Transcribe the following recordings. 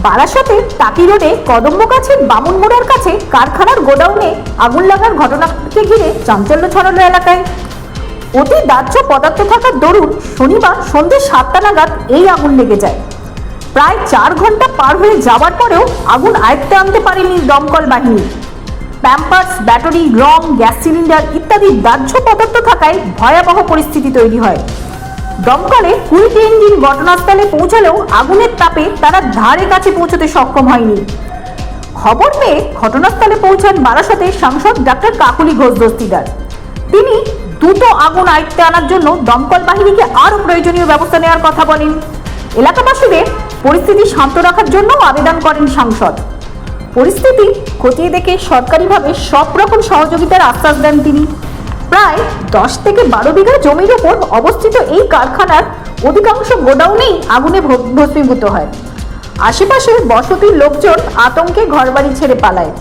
বারাসাতে টাকি রোডে কদম্বগাছের বামুনমোড়ার কাছে কারখানার গোডাউনে আগুন লাগার ঘটনাকে ঘিরে চাঞ্চল্য ছড়ালো এলাকায়। অতি দাহ্য পদার্থ থাকার দরুন শনিবার সন্ধ্যে 7টা নাগাদ এই আগুন লেগে যায়। প্রায় 4 ঘন্টা পার হয়ে যাওয়ার পরেও আগুন আয়ত্তে আনতে পারেনি দমকল বাহিনী। প্যাম্পার্স, ব্যাটারি, রং, গ্যাস সিলিন্ডার ইত্যাদি দাহ্য পদার্থ থাকায় ভয়াবহ পরিস্থিতি তৈরি হয়। দমকলে 20টি ইঞ্জিন ঘটনাস্থলে পৌঁছালেও আগুনের তাপে তারা ধারে কাছে পৌঁছতে সক্ষম হয়নি। খবর পেয়ে ঘটনাস্থলে পৌঁছান বারাসাতের সাংসদ ডাক্তার কাকলি ঘোষ দস্তিদার। তিনি দ্রুত আগুন আয়ত্তে আনার জন্য দমকল বাহিনীকে আরও প্রয়োজনীয় ব্যবস্থা নেওয়ার কথা বলেন। এলাকাবাসীদের পরিস্থিতি শান্ত রাখার জন্য আবেদন করেন সাংসদ। পরিস্থিতি খতিয়ে দেখে সরকারিভাবে সব রকম সহযোগিতার আশ্বাস দেন তিনি। প্রায় 10 থেকে 12 বিঘা জমির ওপর অবস্থিত এই কারখানার অধিকাংশ গোডাউনেই আগুনে ভস্মীভূত হয়। আশেপাশের বসতির লোকজন আতঙ্কে ঘরবাড়ি ছেড়ে পালায়।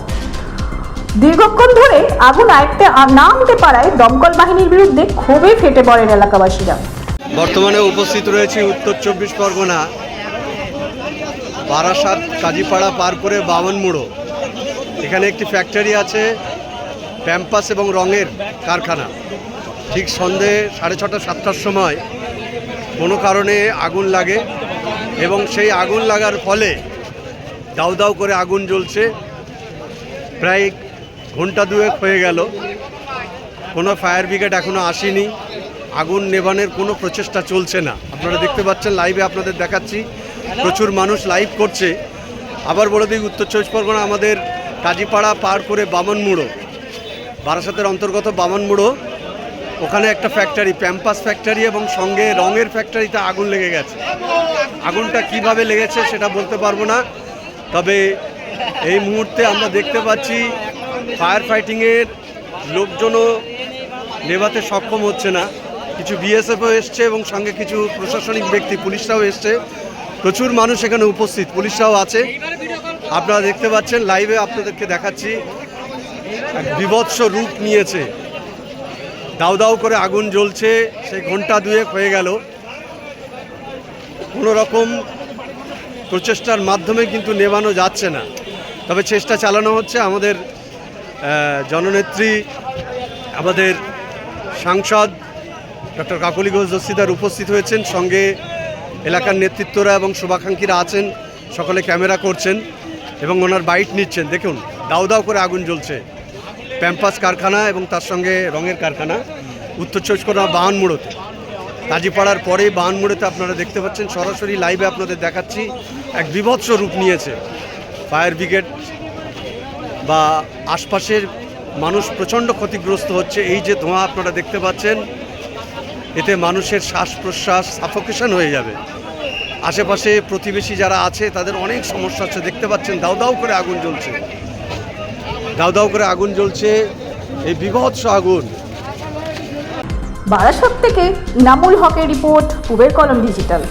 দীর্ঘক্ষণ ধরে আগুন আয়ত্তে না আনতে পারায় দমকল বাহিনীর বিরুদ্ধে ক্ষোভে ফেটে পড়েন এলাকাবাসীরা। বর্তমানে উপস্থিত রয়েছে উত্তর 24 পরগনা বারাসাত কাজীপাড়া পার করে বামনমোড়ো। এখানে একটি ফ্যাক্টরি আছে, প্যাম্পাস এবং রঙের কারখানা। ঠিক সন্ধে 6:30 7টার সময় কোনো কারণে আগুন লাগে এবং সেই আগুন লাগার ফলে দাউ দাউ করে আগুন জ্বলছে। প্রায় ঘন্টা দুয়েক হয়ে গেল, কোনো ফায়ার ব্রিগেড এখনও আসেনি। আগুন নেভানোর কোনো প্রচেষ্টা চলছে না। আপনারা দেখতে পাচ্ছেন, লাইভে আপনাদের দেখাচ্ছি, প্রচুর মানুষ লাইভ করছে। আবার বলে দিই, উত্তর 24 পরগনা আমাদের কাজীপাড়া পার করে বামনমোড়ো, বারাসাতের অন্তর্গত বামনমোড়ো, ওখানে একটা ফ্যাক্টরি, প্যাম্পাস ফ্যাক্টরি এবং সঙ্গে রঙের ফ্যাক্টরিতে আগুন লেগে গেছে। আগুনটা কিভাবে লেগেছে সেটা বলতে পারবো না, তবে এই মুহূর্তে আমরা দেখতে পাচ্ছি ফায়ার ফাইটিংয়ের লোকজনও নেভাতে সক্ষম হচ্ছে না। কিছু বিএসএফও এসছে এবং সঙ্গে কিছু প্রশাসনিক ব্যক্তি, পুলিশরাও এসছে। প্রচুর মানুষ এখানে উপস্থিত, পুলিশরাও আছে। আপনারা দেখতে পাচ্ছেন, লাইভে আপনাদেরকে দেখাচ্ছি, বিভৎস রূপ নিয়েছে। দাউ দাউ করে আগুন জ্বলছে, সেই ঘন্টা দুয়েক হয়ে গেল। কোনো রকম প্রচেষ্টার মাধ্যমে কিন্তু নেভানো যাচ্ছে না, তবে চেষ্টা চালানো হচ্ছে। আমাদের জননেত্রী, আমাদের সাংসদ ডক্টর কাকলি ঘোষ দস্তিদার উপস্থিত হয়েছেন, সঙ্গে এলাকার নেতৃত্বরা এবং শুভাকাঙ্ক্ষীরা আছেন। সকলে ক্যামেরা করছেন এবং ওনার বাইট নিচ্ছেন। দেখুন, দাউ দাউ করে আগুন জ্বলছে। প্যাম্পাস কারখানা এবং তার সঙ্গে রঙের কারখানা, উত্তর 24 পরগনা বামনমোড়োতে, কাজীপাড়ার পরেই বামনমোড়োতে আপনারা দেখতে পাচ্ছেন। সরাসরি লাইভে আপনাদের দেখাচ্ছি, এক বিভৎস রূপ নিয়েছে। ফায়ার ব্রিগেড বা আশপাশের মানুষ প্রচণ্ড ক্ষতিগ্রস্ত হচ্ছে। এই যে ধোঁয়া আপনারা দেখতে পাচ্ছেন, এতে মানুষের শ্বাস প্রশ্বাস সাফোকেশন হয়ে যাবে। আশেপাশে প্রতিবেশী যারা আছে তাদের অনেক সমস্যা হচ্ছে। দেখতে পাচ্ছেন, দাউ দাউ করে আগুন জ্বলছে, দাউ দাউ করে আগুন জ্বলছে, এই বিভৎস আগুন। বারাসাত থেকে ইনামুল হকের রিপোর্ট, পূবের কলম ডিজিটাল।